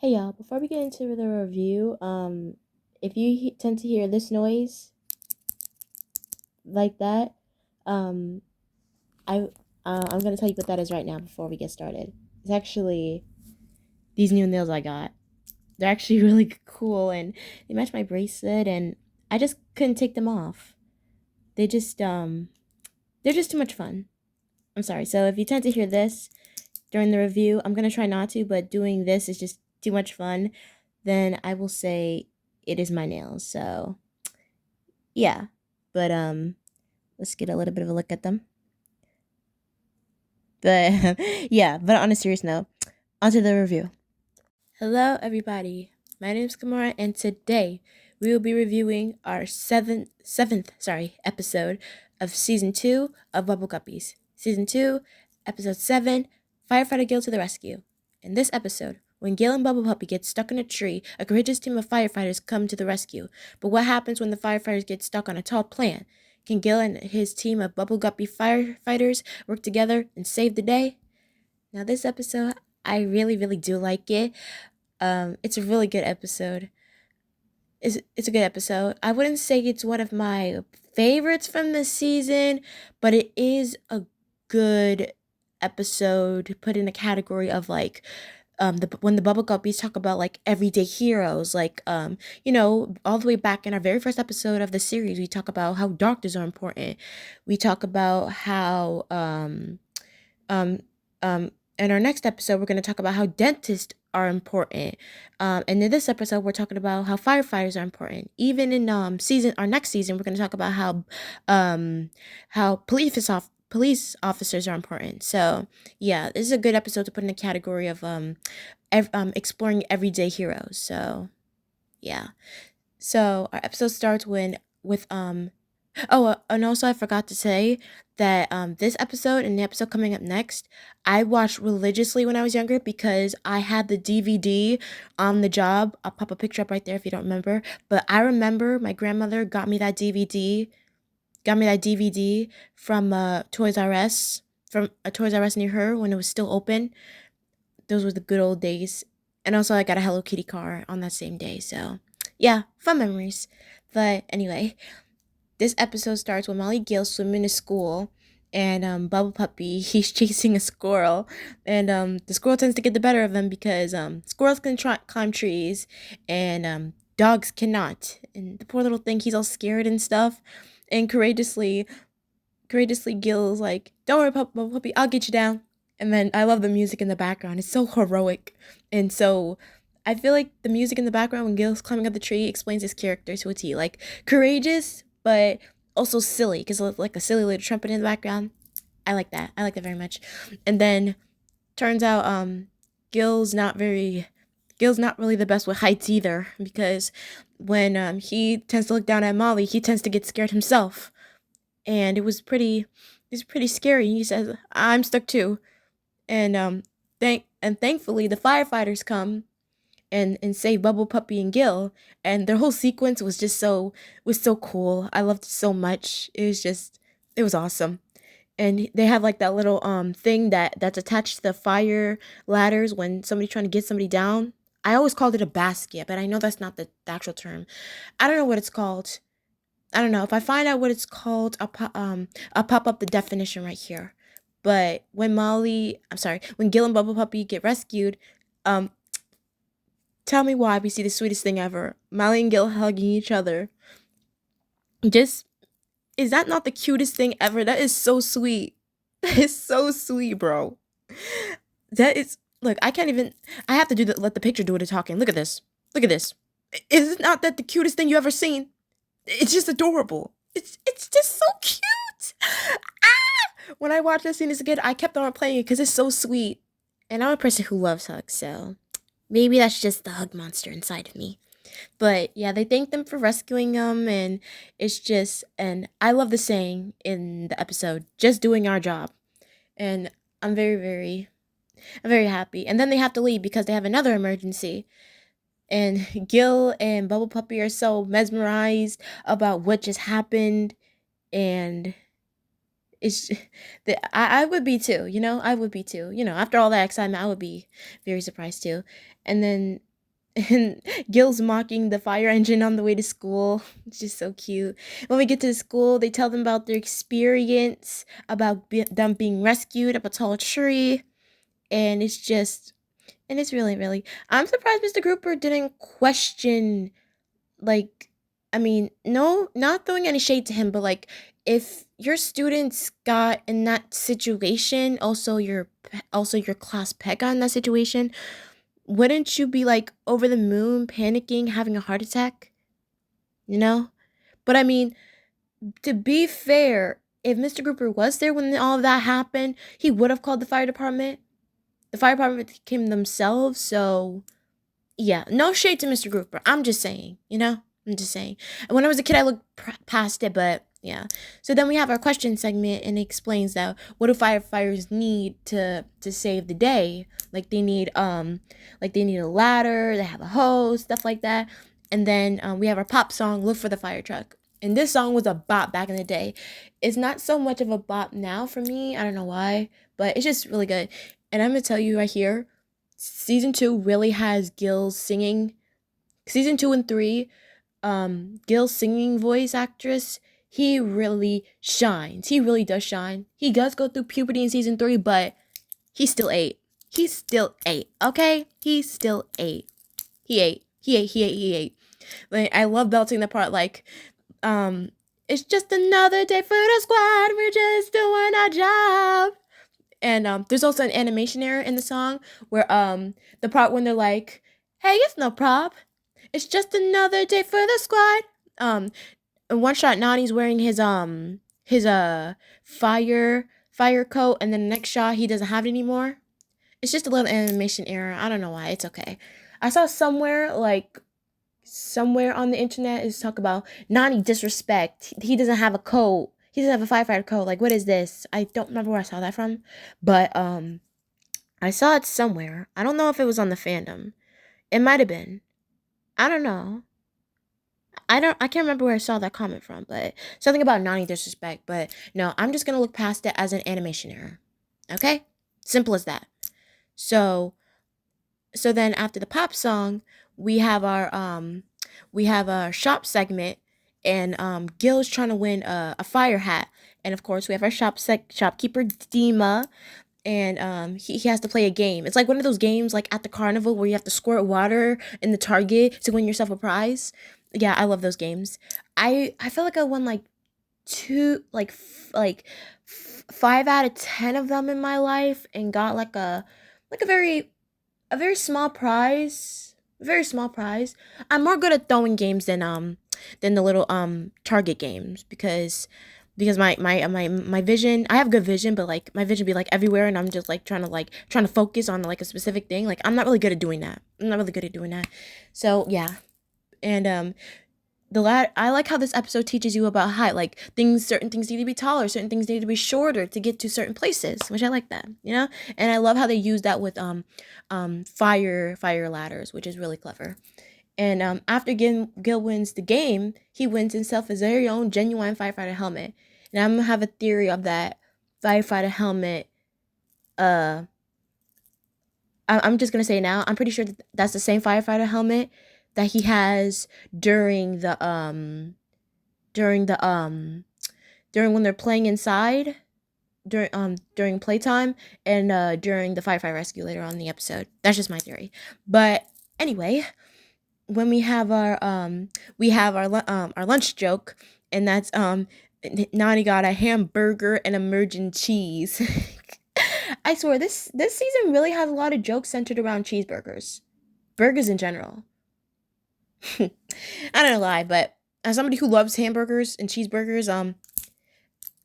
Hey y'all, before we get into the review, if you tend to hear this noise like that, um, I I'm gonna tell you what that is right now before we get started. It's actually these new nails I got. They're actually really cool and they match my bracelet, and I just couldn't take them off. They just they're just too much fun. I'm sorry. So if you tend to hear this during the review, I'm gonna try not to, but doing this is just too much fun. Then I will say it is my nails. So yeah, but let's get a little bit of a look at them. But yeah, but on a serious note, onto the review. Hello, everybody. My name is Kamara, and today we will be reviewing our seventh episode of season 2 of Bubble Guppies. Season 2, episode 7, Firefighter Gil to the rescue. In this episode, when Gil and Bubble Puppy get stuck in a tree, a courageous team of firefighters come to the rescue. But what happens when the firefighters get stuck on a tall plant? Can Gil and his team of Bubble Guppy firefighters work together and save the day? Now, this episode, I really do like it. It's a really good episode. It's a good episode. I wouldn't say it's one of my favorites from this season, but it is a good episode put in a category of like when the Bubble Guppies talk about like everyday heroes, like all the way back in our very first episode of the series, we talk about how doctors are important. We talk about how um in our next episode, we're going to talk about how dentists are important. And in this episode, we're talking about how firefighters are important. Even in our next season, we're going to talk about how police officers are important. So yeah, this is a good episode to put in the category of exploring everyday heroes. So yeah. So our episode starts with Oh, and also I forgot to say that this episode and the episode coming up next, I watched religiously when I was younger because I had the DVD on the job. I'll pop a picture up right there if you don't remember. But I remember my grandmother got me that DVD from Toys R Us, from a Toys R Us near her when it was still open. Those were the good old days. And also I got a Hello Kitty car on that same day. So yeah, fun memories. But anyway, this episode starts with Molly Gale swimming to school, and Bubble Puppy, he's chasing a squirrel, and the squirrel tends to get the better of him because squirrels can climb trees, and dogs cannot. And the poor little thing, he's all scared and stuff, and courageously Gil's like, "Don't worry, Bubble Puppy, I'll get you down." And then I love the music in the background; it's so heroic, and so. I feel like the music in the background when Gil's climbing up the tree explains his character to a T. Like, courageous, but also silly, because like a silly little trumpet in the background. I like that. I like that very much. And then turns out Gil's not very Gil's not really the best with heights either, because when he tends to look down at Molly, he tends to get scared himself. And it's pretty scary. He says, "I'm stuck too." And thankfully the firefighters come and save Bubble Puppy and Gil, and their whole sequence was so cool. I loved it so much. It was awesome. And they have like that little thing that's attached to the fire ladders when somebody's trying to get somebody down. I always called it a basket, but I know that's not the actual term. I don't know what it's called. I don't know. If I find out what it's called, I'll pop up the definition right here. But when Gil and Bubble Puppy get rescued, um, tell me why we see the sweetest thing ever. Molly and Gil hugging each other. Just, is that not the cutest thing ever? That is so sweet. That is so sweet, bro. That is, look, I can't even, I have to let the picture do the talking. Look at this. Look at this. Is not that the cutest thing you ever seen? It's just adorable. It's just so cute. Ah! When I watched that scene as a kid, I kept on playing it because it's so sweet. And I'm a person who loves hugs, so maybe that's just the hug monster inside of me. But yeah, they thank them for rescuing them, and and I love the saying in the episode, just doing our job. And I'm I'm very happy. And then they have to leave because they have another emergency. And Gil and Bubble Puppy are so mesmerized about what just happened, and it's that I would be too, I would be too. After all that excitement, I would be very surprised too. And then And Gil's mocking the fire engine on the way to school. It's just so cute. When we get to the school, they tell them about their experience, about them being rescued up a tall tree. And it's just, and it's really, really, I'm surprised Mr. Grouper didn't question, like, I mean, no, not throwing any shade to him, but like, if your students got in that situation, also your class pet got in that situation, wouldn't you be like over the moon, panicking, having a heart attack? You know? But I mean, to be fair, if Mr. Grouper was there when all of that happened, he would have called the fire department. The fire department came themselves, so yeah, no shade to Mr. Grouper. I'm just saying, you know? I'm just saying. And when I was a kid, I looked past it, but yeah. So then we have our question segment, and it explains that what do firefighters need to save the day? Like they need a ladder, they have a hose, stuff like that. And then we have our pop song, "Look for the Fire Truck." And this song was a bop back in the day. It's not so much of a bop now for me. I don't know why, but it's just really good. And I'm gonna tell you right here, season 2 really has Gil's singing. Season 2 and 3, Gil's singing voice actress, he really shines. He really does shine. He does go through puberty in season 3, but he's still 8. He's still 8, okay? He's still 8. He ate. He ate. He ate. He ate. Like, I love belting the part like, um, it's just another day for the squad. We're just doing our job. And there's also an animation error in the song where the part when they're like, "Hey, it's no prob. It's just another day for the squad." In one shot, Nani's wearing his fire coat, and then the next shot he doesn't have it anymore. It's just a little animation error. I don't know why. It's okay. I saw somewhere on the internet is talk about Nani disrespect. He doesn't have a coat. He doesn't have a firefighter coat. Like, what is this? I don't remember where I saw that from, but I saw it somewhere. I don't know if it was on the fandom. It might have been. I don't know. I can't remember where I saw that comment from, but something about Nani disrespect. But no, I'm just gonna look past it as an animation error. Okay? Simple as that. So then after the pop song, we have our shop segment, and Gil's trying to win a fire hat. And of course we have our shopkeeper Dima, and he has to play a game. It's like one of those games like at the carnival where you have to squirt water in the target to win yourself a prize. Yeah, I love those games. I feel like I won like two like 5 out of 10 of them in my life, and got like a very small prize. Very small prize. I'm more good at throwing games than the little target games, because my vision, I have good vision, but like my vision be like everywhere, and I'm just like trying to focus on like a specific thing. Like I'm not really good at doing that. I'm not really good at doing that. So yeah. And I like how this episode teaches you about height. Like certain things need to be taller, certain things need to be shorter to get to certain places, which I like that, you know. And I love how they use that with fire ladders, which is really clever. And after Gil wins the game, he wins himself his very own genuine firefighter helmet. And I'm gonna have a theory of that firefighter helmet. Uh, I'm just gonna say now. I'm pretty sure that's the same firefighter helmet that he has during when they're playing inside during playtime, and during the firefighter rescue later on in the episode. That's just my theory. But anyway, when we have our lunch joke, and that's Nani got a hamburger and emergent cheese. I swear this season really has a lot of jokes centered around cheeseburgers, burgers in general. I don't lie, but as somebody who loves hamburgers and cheeseburgers,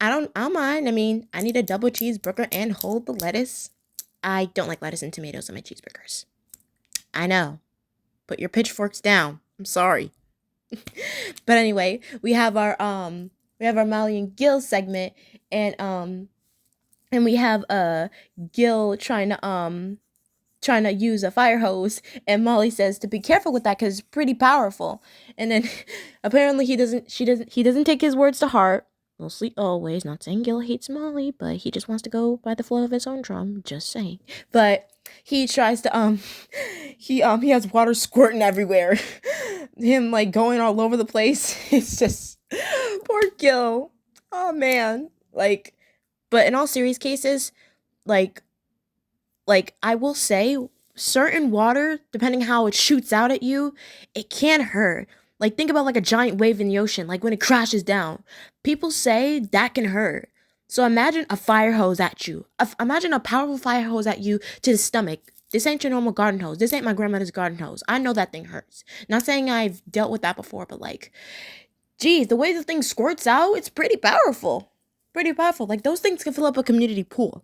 I don't mind. I mean, I need a double cheeseburger and hold the lettuce. I don't like lettuce and tomatoes on my cheeseburgers. I know. Put your pitchforks down. I'm sorry. But anyway, we have our Molly and Gil segment, and we have Gil trying to use a fire hose, and Molly says to be careful with that because it's pretty powerful. And then apparently he doesn't take his words to heart. Mostly always. Not saying Gil hates Molly, but he just wants to go by the flow of his own drum. Just saying. But he tries to he has water squirting everywhere. Him like going all over the place. It's just poor Gil. Oh man. Like, but in all serious cases, like I will say certain water, depending how it shoots out at you, it can hurt. Like think about like a giant wave in the ocean, like when it crashes down. People say that can hurt. So imagine a fire hose at you. Imagine a powerful fire hose at you to the stomach. This ain't your normal garden hose. This ain't my grandmother's garden hose. I know that thing hurts. Not saying I've dealt with that before, but like, geez, the way the thing squirts out, it's pretty powerful. Pretty powerful. Like those things can fill up a community pool.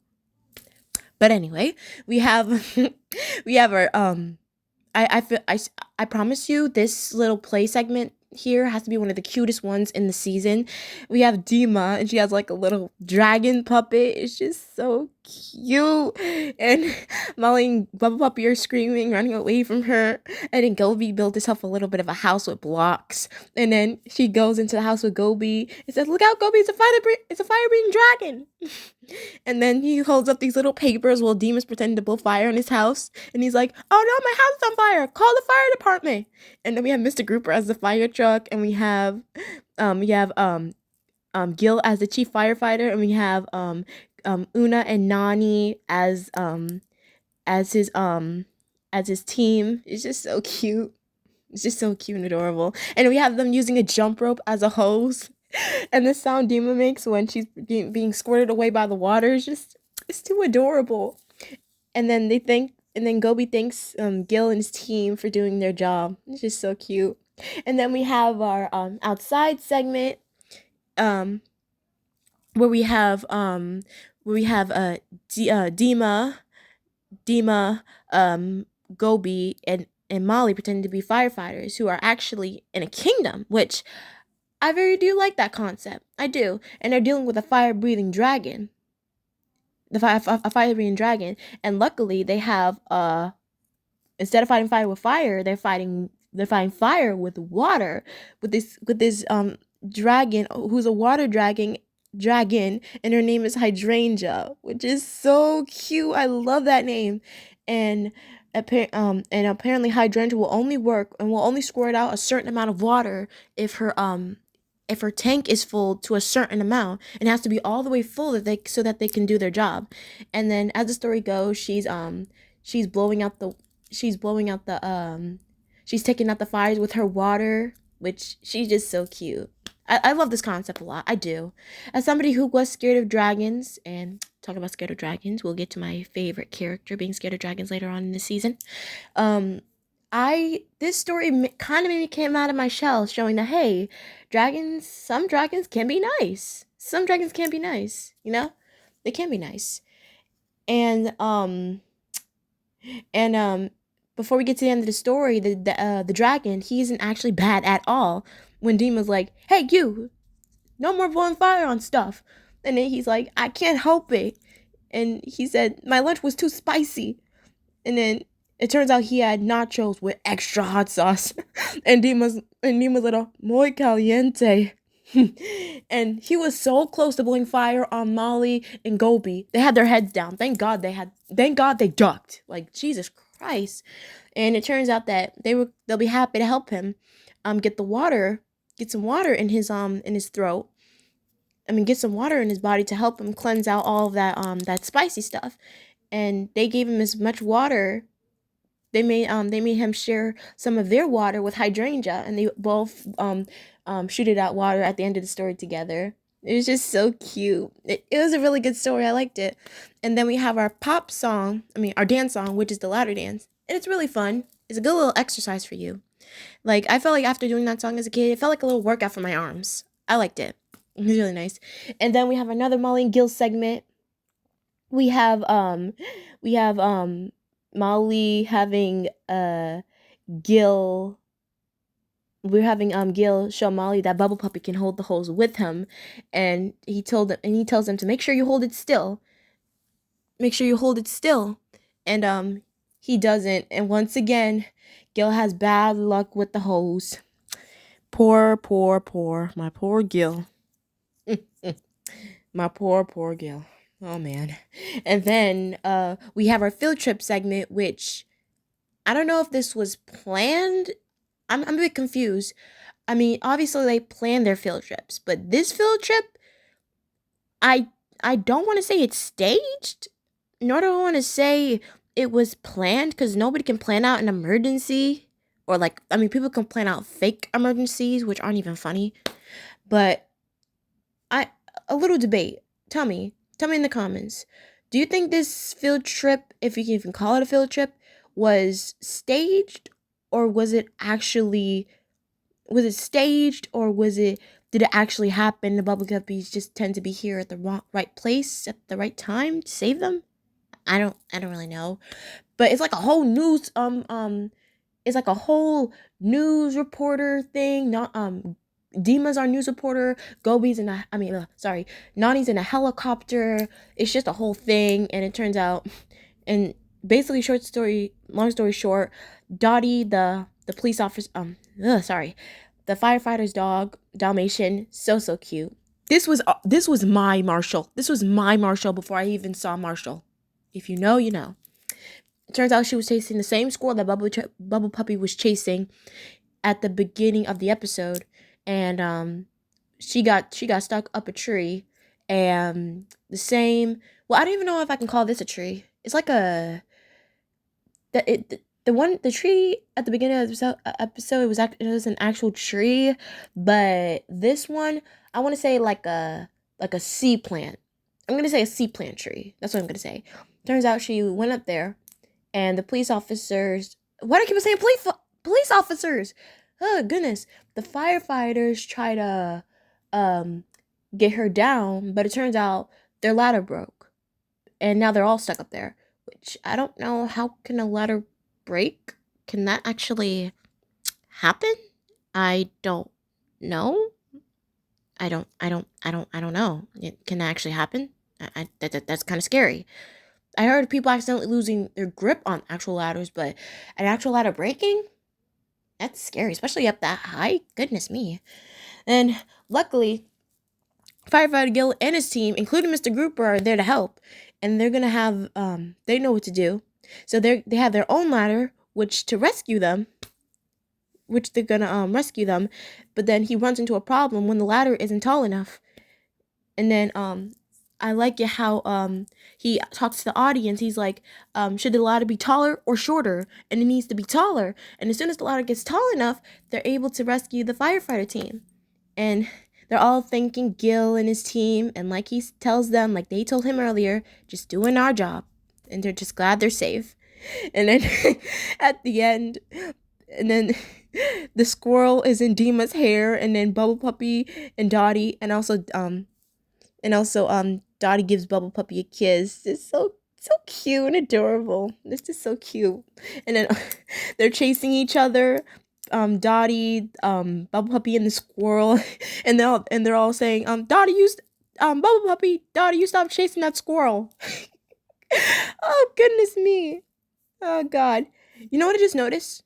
But anyway, we have we have our I feel I promise you this little play segment here has to be one of the cutest ones in the season. We have Dima and she has like a little dragon puppet. It's just so cute. And Molly and Bubble Puppy are screaming, running away from her. And then Gobi built herself a little bit of a house with blocks. And then she goes into the house with Gobi and says, "Look out, Gobi! It's a fire breathing dragon." And then he holds up these little papers while Demon's pretending to blow fire on his house. And he's like, "Oh no, my house is on fire. Call the fire department." And then we have Mr. Grouper as the fire truck. And we have Gil as the chief firefighter. And we have Una and Nani as his team. It's just so cute. It's just so cute and adorable. And we have them using a jump rope as a hose. And the sound Dima makes when she's being squirted away by the water is just, it's too adorable. And then and then Gobi thanks Gil and his team for doing their job. It's just so cute. And then we have our outside segment um where we have Dima, Gobi and Molly pretending to be firefighters who are actually in a kingdom, which I very do like that concept. I do. And they're dealing with a fire-breathing dragon. A fire-breathing dragon. And luckily they have instead of fighting fire with fire, they're fighting fire with water. With this dragon who's a water dragon, and her name is Hydrangea, which is so cute. I love that name. And apparently Hydrangea will only work and will only squirt out a certain amount of water if her tank is full to a certain amount, and it has to be all the way full so that they can do their job. And then as the story goes, she's blowing out the she's taking out the fires with her water, which she's just so cute. I love this concept a lot. I do. As somebody who was scared of dragons, and talk about scared of dragons, we'll get to my favorite character being scared of dragons later on in the season. This story kind of made me come out of my shell, showing that hey, some dragons can be nice. Some dragons can be nice, you know? They can be nice. And before we get to the end of the story, the dragon, he isn't actually bad at all. When Dima's like, "Hey, you, no more blowing fire on stuff," and then he's like, "I can't help it," and he said, "My lunch was too spicy," and then it turns out he had nachos with extra hot sauce. And Dima's little muy caliente. And he was so close to blowing fire on Molly and Gobi. They had their heads down. Thank God they ducked. Like Jesus Christ. And it turns out that they'll be happy to help him get some water in his throat. Get some water in his body to help him cleanse out all of that spicy stuff. And they gave him as much water. They made him share some of their water with Hydrangea, and they both shooted out water at the end of the story together. It was just so cute. It was a really good story. I liked it. And then we have our our dance song, which is the ladder dance. And it's really fun. It's a good little exercise for you. Like, I felt like after doing that song as a kid, it felt like a little workout for my arms. I liked it. It was really nice. And then we have another Molly and Gil segment. We have Molly having Gil. We're having Gil show Molly that Bubble Puppy can hold the hose with him, and he tells them to make sure you hold it still. Make sure you hold it still, and he doesn't. And once again, Gil has bad luck with the hose. Poor my poor Gil. My poor Gil. Oh man. And then we have our field trip segment, which I don't know if this was planned. I'm a bit confused. I mean, obviously they plan their field trips, but this field trip, I I don't want to say it's staged, nor do I want to say it was planned because nobody can plan out an emergency, or like I mean, people can plan out fake emergencies, which aren't even funny. But I a little debate. Tell me in the comments. Do you think this field trip, if you can even call it a field trip, was staged, or was it staged, or was it did it actually happen? The bubble guppies just tend to be here at the right place at the right time to save them. I don't really know, but it's like a whole news it's like a whole news reporter thing. Not Dima's our news reporter. Gobi's in a I mean sorry, Nani's in a helicopter. It's just a whole thing, and it turns out, and basically long story short, Dottie the police officer sorry, the firefighter's dog Dalmatian, so cute. This was my Marshall. This was my Marshall before I even saw Marshall. If you know, you know. It turns out she was chasing the same squirrel that Bubble Puppy was chasing at the beginning of the episode, and she got stuck up a tree, and the same. Well, I don't even know if I can call this a tree. It's like a the tree at the beginning of the episode it was an actual tree, but this one I want to say like a sea plant. I'm gonna say a sea plant tree. That's what I'm gonna say. Turns out she went up there, and the police officers. Why do I keep saying police officers? Oh goodness, the firefighters try to um get her down, but it turns out their ladder broke, and now they're all stuck up there. Which I don't know, how can a ladder break? Can that actually happen? I don't know. I don't know. Can that actually happen? That's kind of scary. I heard people accidentally losing their grip on actual ladders, but an actual ladder breaking? That's scary, especially up that high. Goodness me. And luckily, Firefighter Gil and his team, including Mr. Grouper, are there to help, and they're gonna have they know what to do. So they have their own ladder, which to rescue them, which they're gonna rescue them, but then he runs into a problem when the ladder isn't tall enough. And then I like it how he talks to the audience. He's like, should the ladder be taller or shorter? And it needs to be taller. And as soon as the ladder gets tall enough, they're able to rescue the firefighter team. And they're all thanking Gil and his team, and like he tells them, like they told him earlier, just doing our job. And they're just glad they're safe. And then at the end, and then the squirrel is in Dima's hair, and then Bubble Puppy and Dottie, and also Dottie gives Bubble Puppy a kiss. It's so cute and adorable. It's just so cute. And then they're chasing each other. Dottie, Bubble Puppy, and the squirrel, and they're all saying, Dottie, Bubble Puppy, Dottie, you stop chasing that squirrel. Oh goodness me. Oh God. You know what I just noticed?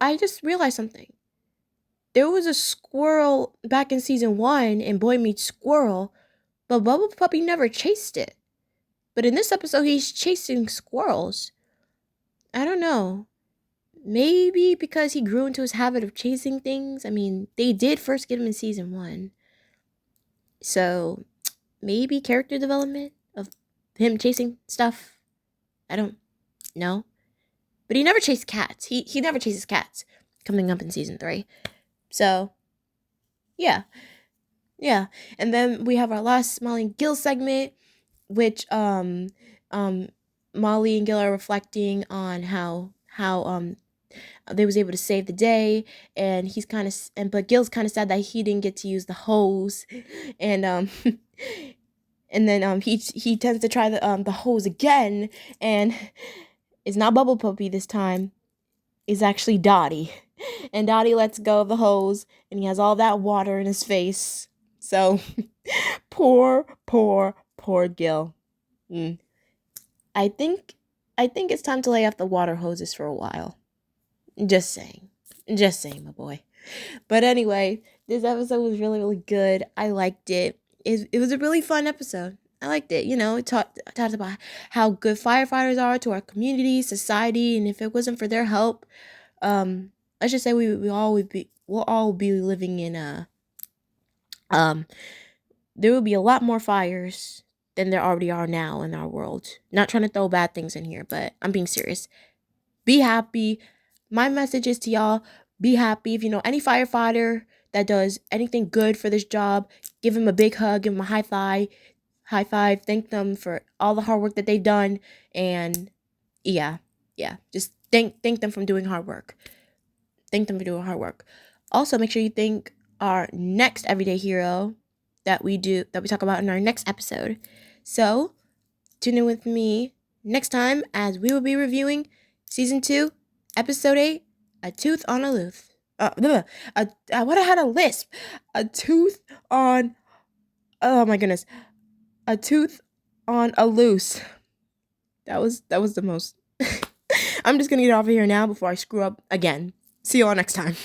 I just realized something. There was a squirrel back in season 1 in Boy Meets Squirrel, but Bubble Puppy never chased it. But in this episode, he's chasing squirrels. I don't know. Maybe because he grew into his habit of chasing things. I mean, they did first get him in season 1. So maybe character development of him chasing stuff. I don't know. But he never chased cats. He never chases cats coming up in season 3. So, yeah. Yeah. And then we have our last Molly and Gil segment, which Molly and Gil are reflecting on how they was able to save the day, and but Gil's kind of sad that he didn't get to use the hose, and and then he tends to try the hose again, and it's not Bubble Puppy this time. It's actually Dottie, and Dottie lets go of the hose, and he has all that water in his face. So poor Gil. Mm. I think it's time to lay off the water hoses for a while. Just saying, my boy. But anyway, this episode was really good. I liked it. It was a really fun episode. I liked it. You know, it talked about how good firefighters are to our community, society, and if it wasn't for their help, um, let's just say we'll all be living in a um there will be a lot more fires than there already are now in our world. Not trying to throw bad things in here, but I'm being serious. Be happy. My message is to y'all, be happy. If you know any firefighter that does anything good for this job, give him a big hug, give him a high five, thank them for all the hard work that they've done, and yeah, yeah, just thank them for doing hard work. Thank them for doing hard work. Also, make sure you thank our next everyday hero that we talk about in our next episode. So, tune in with me next time as we will be reviewing season 2, episode 8, A Tooth on a Looth. What I had a lisp. A tooth on. Oh my goodness. A tooth on a loose. That was the most. I'm just gonna get off of here now before I screw up again. See you all next time.